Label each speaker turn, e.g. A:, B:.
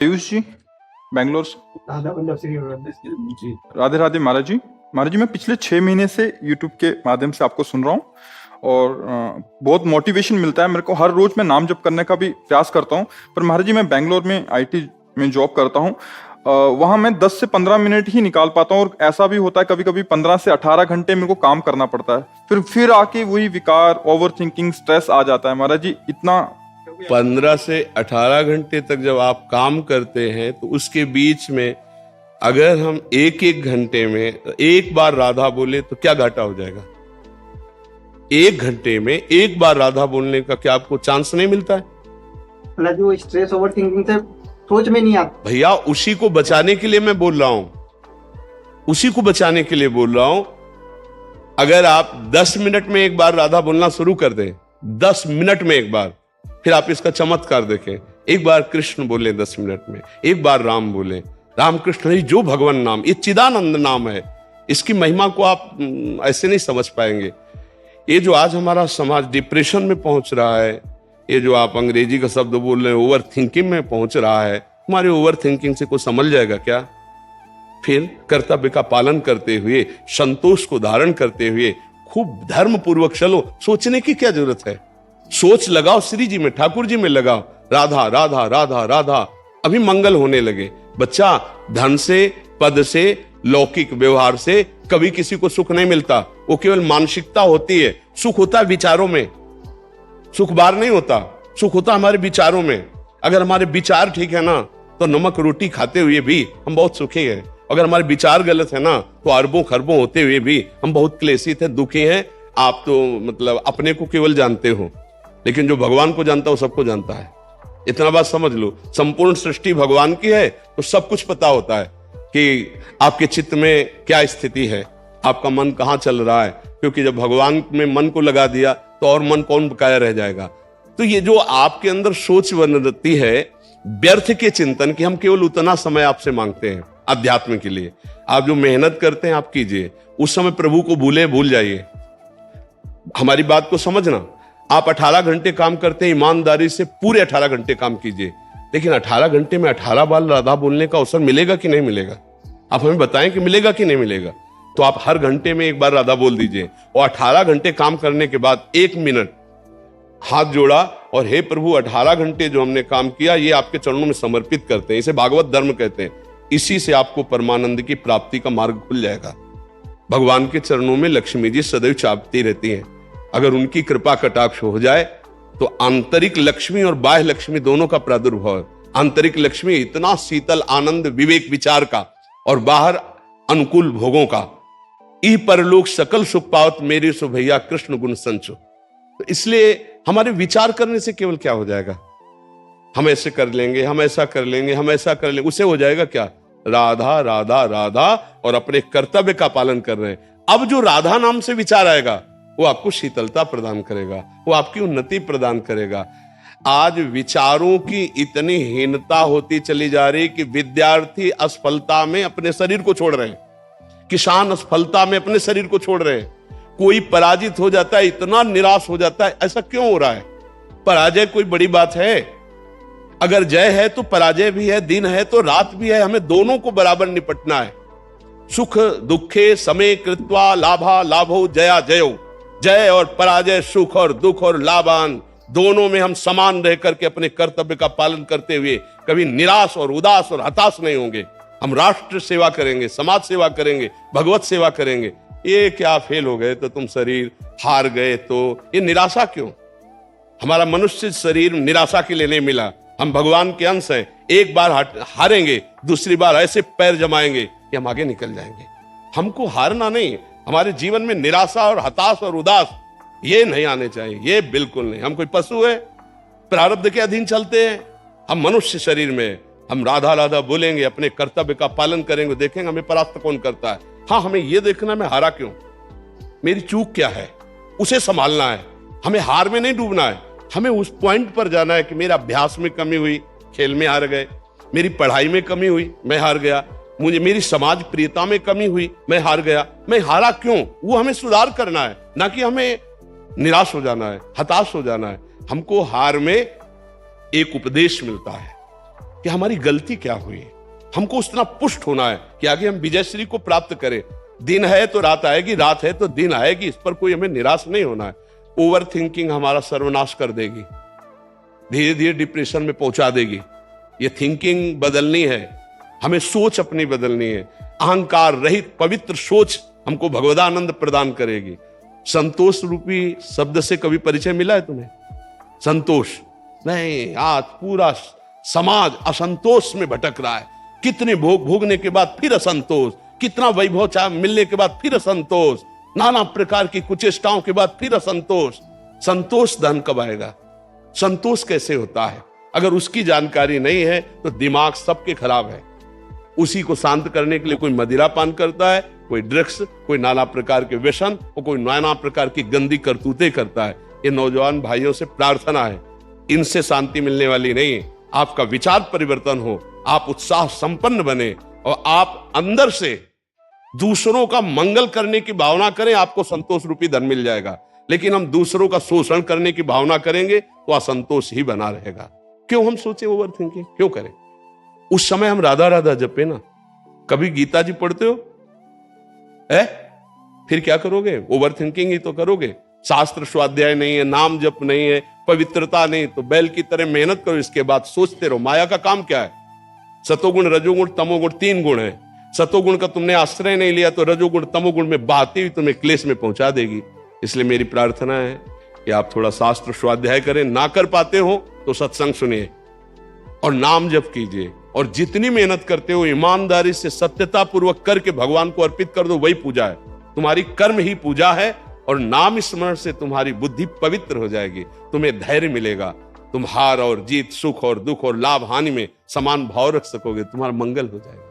A: पीयूष जी, बैंगलोर से।
B: जी
A: राधे राधे महाराज जी। महाराज जी, मैं पिछले 6 महीने से यूट्यूब के माध्यम से आपको सुन रहा हूँ और बहुत मोटिवेशन मिलता है मेरे को। हर रोज मैं नाम जप करने का भी प्रयास करता हूँ। पर महाराज जी, मैं बैंगलोर में आईटी में जॉब करता हूँ। वहाँ मैं 10 से 15 मिनट ही निकाल पाता हूँ और ऐसा भी होता है कभी कभी 15 से 18 घंटे मेरे को काम करना पड़ता है। फिर आके वही विकार, ओवर थिंकिंग, स्ट्रेस आ जाता है। महाराज जी, इतना
B: 15 से 18 घंटे तक जब आप काम करते हैं तो उसके बीच में अगर हम एक एक घंटे में एक बार राधा बोले तो क्या घाटा हो जाएगा? एक घंटे में एक बार राधा बोलने का क्या आपको चांस नहीं मिलता है?
C: जो स्ट्रेस ओवर थिंकिंग से सोच में नहीं आता
B: भैया, उसी को बचाने के लिए मैं बोल रहा हूं, उसी को बचाने के लिए बोल रहा हूं। अगर आप 10 मिनट में एक बार राधा बोलना शुरू कर दें, 10 मिनट में एक बार, फिर आप इसका चमत्कार देखें। एक बार कृष्ण बोले 10 मिनट में, एक बार राम बोले, राम कृष्ण हरि जो भगवान नाम, ये चिदानंद नाम है। इसकी महिमा को आप ऐसे नहीं समझ पाएंगे। ये जो आज हमारा समाज डिप्रेशन में पहुंच रहा है, ये जो आप अंग्रेजी का शब्द बोल रहे हैं ओवर थिंकिंग में पहुंच रहा है, हमारे ओवर थिंकिंग से कोई संभल जाएगा क्या? फिर कर्तव्य का पालन करते हुए, संतोष को धारण करते हुए खूब धर्म पूर्वक चलो। सोचने की क्या जरूरत है? सोच लगाओ श्री जी में, ठाकुर जी में लगाओ, राधा राधा राधा राधा, अभी मंगल होने लगे। बच्चा, धन से, पद से, लौकिक व्यवहार से कभी किसी को सुख नहीं मिलता। वो केवल मानसिकता होती है। सुख होता है विचारों में, सुख बाहर नहीं होता। सुख होता हमारे विचारों में। अगर हमारे विचार ठीक है ना, तो नमक रोटी खाते हुए भी हम बहुत सुखी हैं। अगर हमारे विचार गलत है ना, तो अरबों खरबों होते हुए भी हम बहुत क्लेशित हैं, दुखी हैं। आप तो मतलब अपने को केवल जानते हो, लेकिन जो भगवान को जानता है वो सबको जानता है। इतना बात समझ लो, संपूर्ण सृष्टि भगवान की है तो सब कुछ पता होता है कि आपके चित्त में क्या स्थिति है, आपका मन कहां चल रहा है। क्योंकि जब भगवान में मन को लगा दिया तो और मन कौन बकाया रह जाएगा। तो ये जो आपके अंदर सोच बनती है व्यर्थ के चिंतन की, हम केवल उतना समय आपसे मांगते हैं अध्यात्म के लिए। आप जो मेहनत करते हैं आप कीजिए, उस समय प्रभु को भूल जाइए। हमारी बात को समझना। आप 18 घंटे काम करते हैं, ईमानदारी से पूरे 18 घंटे काम कीजिए, लेकिन 18 घंटे में 18 बार राधा बोलने का अवसर मिलेगा कि नहीं मिलेगा? आप हमें बताएं कि मिलेगा कि नहीं मिलेगा। तो आप हर घंटे में एक बार राधा बोल दीजिए और 18 घंटे काम करने के बाद 1 मिनट हाथ जोड़ा और हे प्रभु, 18 घंटे जो हमने काम किया ये आपके चरणों में समर्पित करते हैं। इसे भागवत धर्म कहते हैं। इसी से आपको परमानंद की प्राप्ति का मार्ग खुल जाएगा। भगवान के चरणों में लक्ष्मी जी सदैव चापती रहती हैं। अगर उनकी कृपा कटाक्ष हो जाए तो आंतरिक लक्ष्मी और बाह्य लक्ष्मी दोनों का प्रादुर्भाव है। आंतरिक लक्ष्मी इतना शीतल आनंद विवेक विचार का, और बाहर अनुकूल भोगों का। ई परलोक सकल सुख पावत मेरे सो भैया कृष्ण गुण संचो। तो इसलिए हमारे विचार करने से केवल क्या हो जाएगा? हम ऐसे कर लेंगे, हम ऐसा कर लेंगे, हम ऐसा कर लेंगे, उसे हो जाएगा क्या? राधा राधा राधा, और अपने कर्तव्य का पालन कर रहे हैं। अब जो राधा नाम से विचार आएगा वो आपको शीतलता प्रदान करेगा, वो आपकी उन्नति प्रदान करेगा। आज विचारों की इतनी हीनता होती चली जा रही कि विद्यार्थी असफलता में अपने शरीर को छोड़ रहे हैं, किसान असफलता में अपने शरीर को छोड़ रहे हैं। कोई पराजित हो जाता है, इतना निराश हो जाता है। ऐसा क्यों हो रहा है? पराजय कोई बड़ी बात है? अगर जय है तो पराजय भी है, दिन है तो रात भी है। हमें दोनों को बराबर निपटना है। सुख दुखे समे कृत्वा लाभा लाभो जया जयो। जय और पराजय, सुख और दुख और लाभान, दोनों में हम समान रह करके अपने कर्तव्य का पालन करते हुए कभी निराश और उदास और हताश नहीं होंगे। हम राष्ट्र सेवा करेंगे, समाज सेवा करेंगे, भगवत सेवा करेंगे। ये क्या फेल हो गए तो तुम शरीर हार गए, तो ये निराशा क्यों? हमारा मनुष्य शरीर निराशा के लिए नहीं मिला। हम भगवान के अंश हैं। एक बार हारेंगे, दूसरी बार ऐसे पैर जमाएंगे कि हम आगे निकल जाएंगे। हमको हारना नहीं। हमारे जीवन में निराशा और हताश और उदास ये नहीं आने चाहिए, ये बिल्कुल नहीं। हम कोई पशु है? प्रारब्ध के अधीन चलते हैं। हम मनुष्य शरीर में हम राधा राधा बोलेंगे, अपने कर्तव्य का पालन करेंगे, देखेंगे हमें परास्त कौन करता है। हाँ, हमें यह देखना मैं हारा क्यों, मेरी चूक क्या है, उसे संभालना है। हमें हार में नहीं डूबना है। हमें उस पॉइंट पर जाना है कि मेरा अभ्यास में कमी हुई, खेल में हार गए, मेरी पढ़ाई में कमी हुई, मैं हार गया, मुझे मेरी समाज प्रियता में कमी हुई, मैं हार गया। मैं हारा क्यों, वो हमें सुधार करना है, ना कि हमें निराश हो जाना है, हताश हो जाना है। हमको हार में एक उपदेश मिलता है। कि हमारी गलती क्या हुई। हमको उतना पुष्ट होना है कि आगे हम विजयश्री को प्राप्त करें। दिन है तो रात आएगी, रात है तो दिन आएगी, इस पर कोई हमें निराश नहीं होना है। ओवर थिंकिंग हमारा सर्वनाश कर देगी, धीरे धीरे डिप्रेशन में पहुंचा देगी। ये थिंकिंग बदलनी है, हमें सोच अपनी बदलनी है। अहंकार रहित पवित्र सोच हमको भगवदानंद प्रदान करेगी। संतोष रूपी शब्द से कभी परिचय मिला है तुम्हें? संतोष नहीं, आज पूरा समाज असंतोष में भटक रहा है। कितने भोग भोगने के बाद फिर असंतोष, कितना वैभव चाह मिलने के बाद फिर असंतोष, नाना प्रकार की कुचेष्टाओं के बाद फिर असंतोष। संतोष धन कब आएगा? संतोष कैसे होता है? अगर उसकी जानकारी नहीं है तो दिमाग सबके खराब है। उसी को शांत करने के लिए कोई मदिरा पान करता है, कोई ड्रग्स, कोई नाना प्रकार के व्यसन और कोई नाना प्रकार की गंदी करतूतें करता है। ये नौजवान भाइयों से प्रार्थना है, इनसे शांति मिलने वाली नहीं है। आपका विचार परिवर्तन हो, आप उत्साह संपन्न बने और आप अंदर से दूसरों का मंगल करने की भावना करें, आपको संतोष रूपी धन मिल जाएगा। लेकिन हम दूसरों का शोषण करने की भावना करेंगे तो असंतोष ही बना रहेगा। क्यों हम सोचे ओवर थिंकिंग क्यों करें? उस समय हम राधा राधा जपे ना। कभी गीता जी पढ़ते हो? फिर क्या करोगे? ओवर थिंकिंग ही तो करोगे। शास्त्र स्वाध्याय नहीं है, नाम जप नहीं है, पवित्रता नहीं, तो बैल की तरह मेहनत करो। इसके बाद सोचते रहो। माया का काम क्या है? सतोगुण, रजोगुण, तमोगुण, 3 गुण है। सतोगुण का तुमने आश्रय नहीं लिया तो रजोगुण तमोगुण में बहती हुई तुम्हें क्लेश में पहुंचा देगी। इसलिए मेरी प्रार्थना है कि आप थोड़ा शास्त्र स्वाध्याय करें। ना कर पाते हो तो सत्संग सुनिए और नाम जप कीजिए, और जितनी मेहनत करते हो ईमानदारी से सत्यता पूर्वक करके भगवान को अर्पित कर दो। वही पूजा है, तुम्हारी कर्म ही पूजा है। और नाम स्मरण से तुम्हारी बुद्धि पवित्र हो जाएगी, तुम्हें धैर्य मिलेगा, तुम हार और जीत, सुख और दुख और लाभ हानि में समान भाव रख सकोगे, तुम्हारा मंगल हो जाएगा।